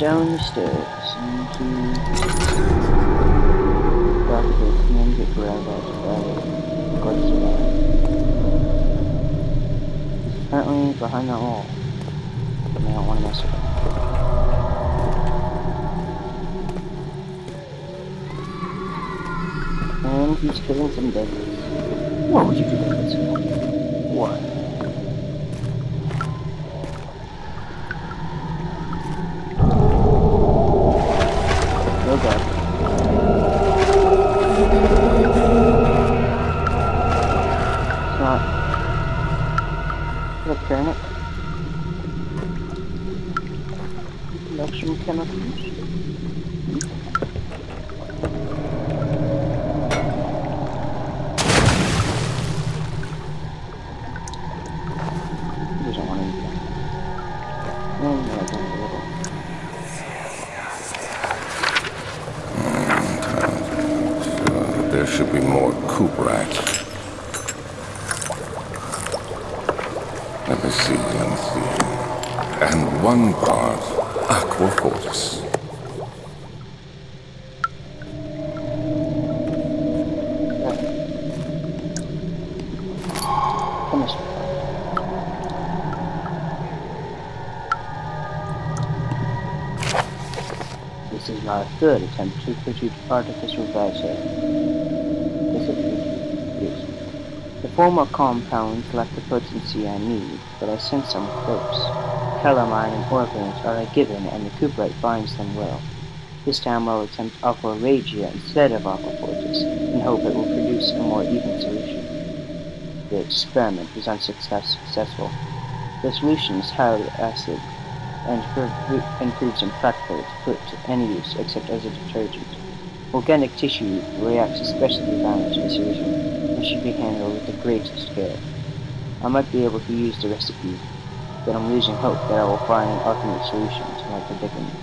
down the stairs into dark basement with of course, he's apparently behind that wall, and I don't want to mess with him. And he's killing some devils. What would you do with this? What? Oh god. It's not... Is it panic? Production chemicals? There should be more coop rats. Let me see. And one part aquafortis. This is my third attempt to produce artificial geyser. The former compounds lack the potency I need, but I sense them close. Calamine and organs are a given, and the cuprite binds them well. This time I'll attempt aqua regia instead of aquafortis, and hope it will produce a more even solution. The experiment was unsuccessful. The solution is highly acid, and proves impractical to put to any use except as a detergent. Organic tissue reacts especially violently to the solution, and should be handled with the greatest care. I might be able to use the recipe, but I'm losing hope that I will find an ultimate solution to my predicament.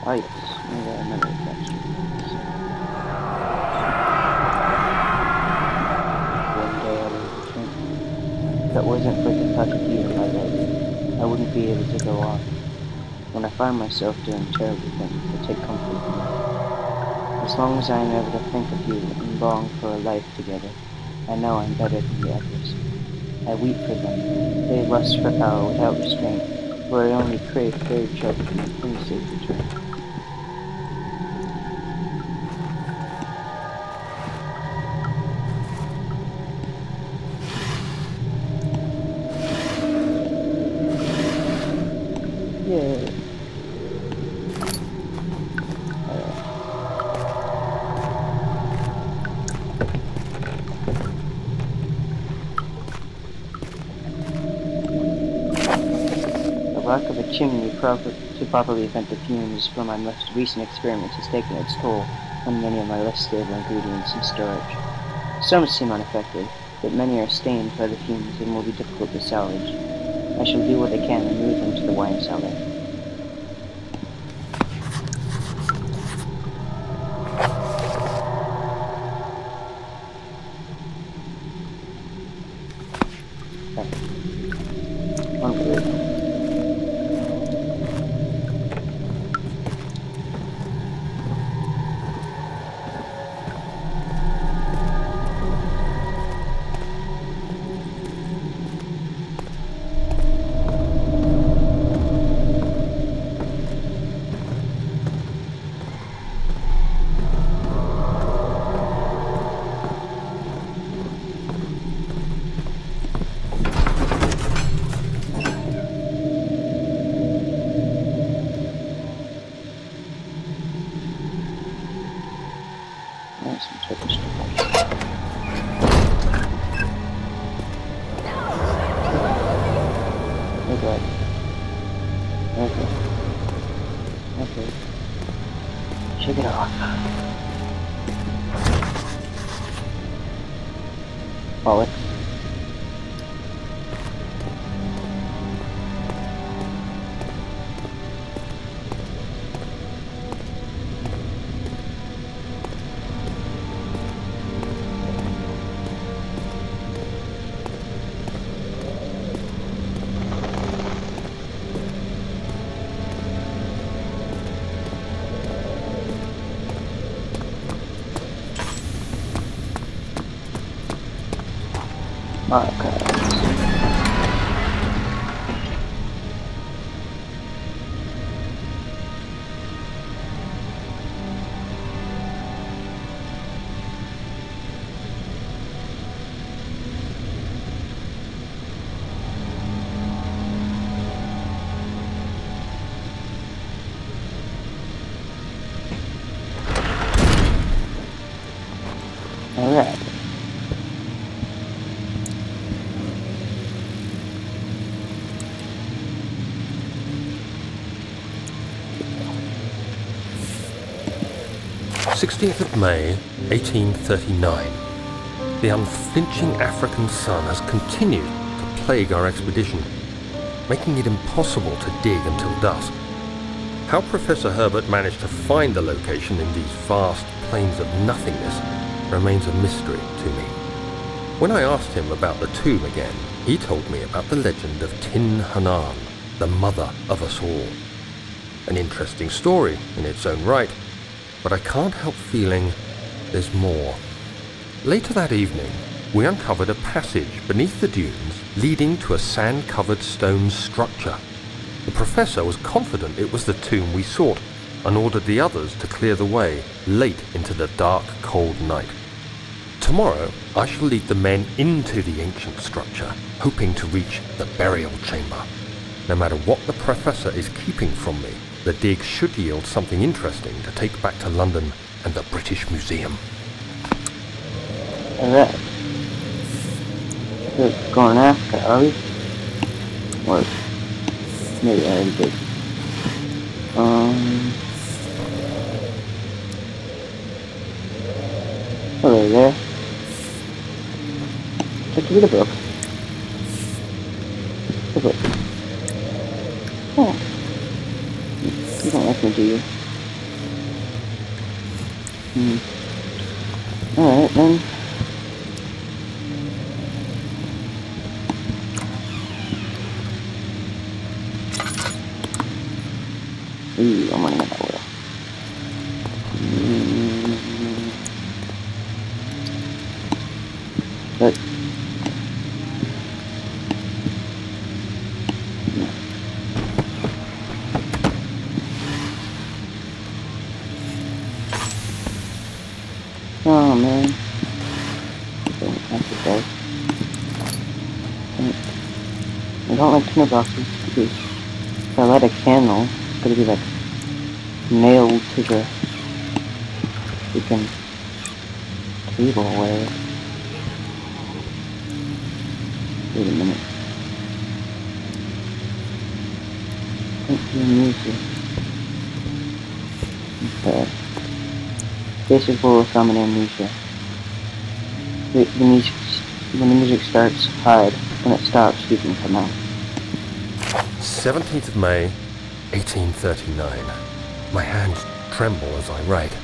Ah yes, I remember that. One day I will return. If it wasn't for the touch of you in my life, I wouldn't be able to go on. When I find myself doing terrible things, I take comfort in you. As long as I am able to think of you and long for a life together, I know I'm better than the others. I weep for them. They lust for power without restraint, where I only crave their judgment and safe return. Yeah. The lack of a chimney to properly vent the fumes from my most recent experiments has taken its toll on many of my less stable ingredients in storage. Some seem unaffected, but many are stained by the fumes and will be difficult to salvage. I shall do what I can and move them to the wine cellar. Some Turkish. Okay. Okay. Okay. Shake it off. Bollocks. Archives. Alright. May 1839. The unflinching African sun has continued to plague our expedition, making it impossible to dig until dusk. How Professor Herbert managed to find the location in these vast plains of nothingness remains a mystery to me. When I asked him about the tomb again, he told me about the legend of Tin Hanan, the mother of us all. An interesting story in its own right, but I can't help feeling there's more. Later that evening, we uncovered a passage beneath the dunes leading to a sand-covered stone structure. The professor was confident it was the tomb we sought and ordered the others to clear the way late into the dark, cold night. Tomorrow, I shall lead the men into the ancient structure, hoping to reach the burial chamber. No matter what the professor is keeping from me, the dig should yield something interesting to take back to London and the British Museum. Alright. We're going after, are we? Or maybe I already did. Hello there. Check the book. The book. Oh. You don't like me, do you? Alright then. Ooh, I'm running out of oil. But oh man. That's okay. I don't like tinderboxes because if I light a candle, it's gonna be like nailed to the freaking table or whatever. Wait a minute. Amnesia. Okay. Basic rule of thumb in Amnesia. When the music starts, hide. When it stops, you can come out. 17th of May, 1839. My hands tremble as I write.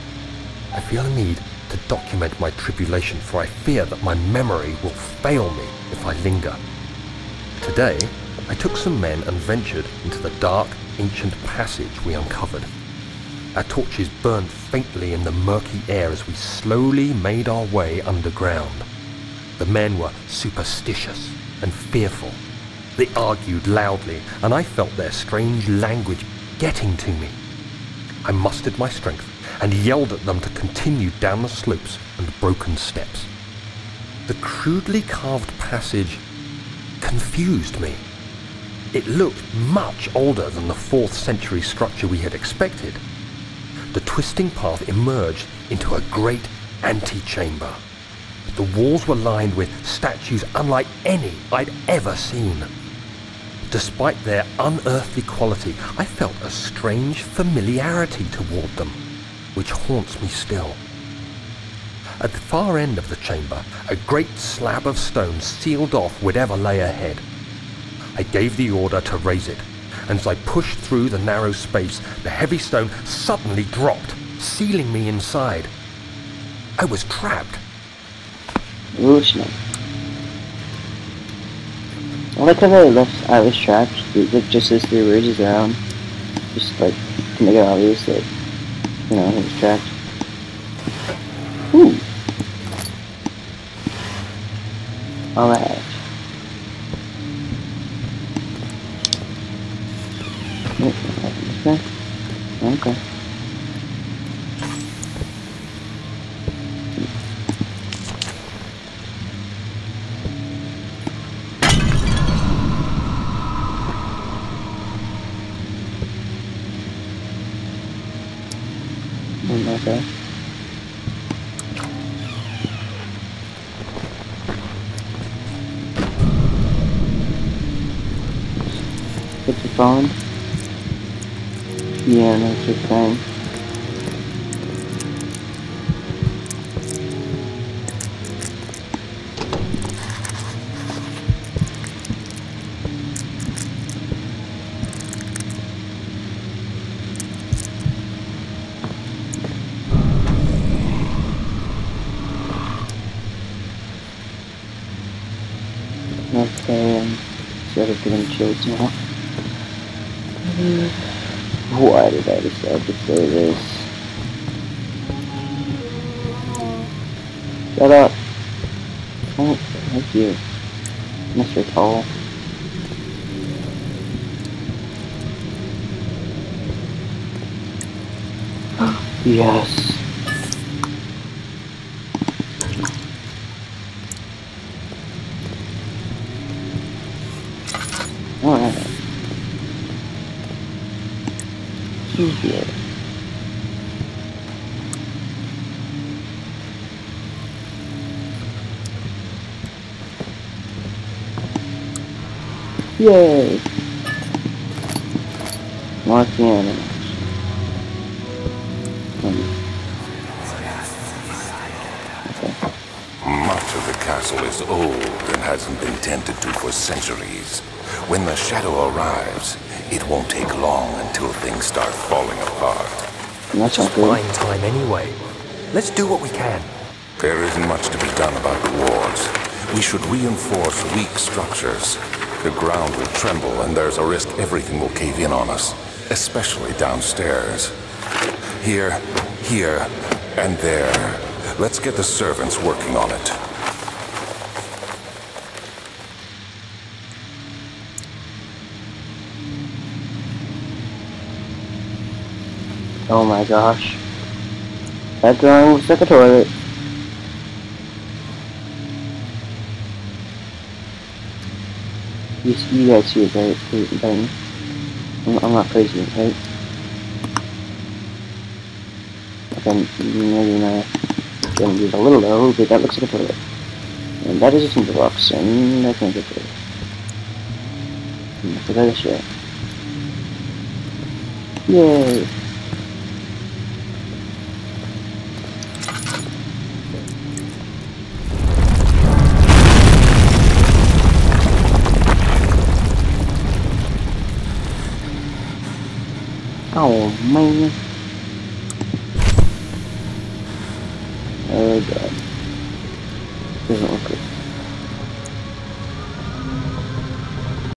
I feel a need to document my tribulation, for I fear that my memory will fail me if I linger. Today, I took some men and ventured into the dark, ancient passage we uncovered. Our torches burned faintly in the murky air as we slowly made our way underground. The men were superstitious and fearful. They argued loudly, and I felt their strange language getting to me. I mustered my strength and yelled at them to continue down the slopes and broken steps. The crudely carved passage confused me. It looked much older than the 4th century structure we had expected. The twisting path emerged into a great antechamber. The walls were lined with statues unlike any I'd ever seen. Despite their unearthly quality, I felt a strange familiarity toward them, which haunts me still. At the far end of the chamber, a great slab of stone sealed off whatever lay ahead. I gave the order to raise it, and as I pushed through the narrow space, the heavy stone suddenly dropped, sealing me inside. I was trapped. Revolutionary. I like how they left I was trapped, just as 3 words is around. Just like to make it obvious that, you know, he was trapped. Ooh. Alright. Okay. Okay. Okay. Put your phone. Yeah, that's your thing. Okay, I'm sort of getting chills now. Why did I decide to say this? Shut up! Oh, thank you, Mr. Tall. Yes. Alright. Here. Yay! More piano. Much of the castle is old and hasn't been tended to for centuries. When the shadow arrives, it won't take long until things start falling apart. That's Just not buying good. time anyway. Let's do what we can. There isn't much to be done about the walls. We should reinforce weak structures. The ground will tremble and there's a risk everything will cave in on us, especially downstairs. Here, and there. Let's get the servants working on it. Oh my gosh. That drawing looks like a toilet. You guys see it, right? I'm not crazy, right? Okay, maybe not. Gonna be a little low, but that looks like a toilet. And that is a tinderbox, and I can't get to it. Forgot to share. Yay! Oh man. Oh god. Doesn't look good.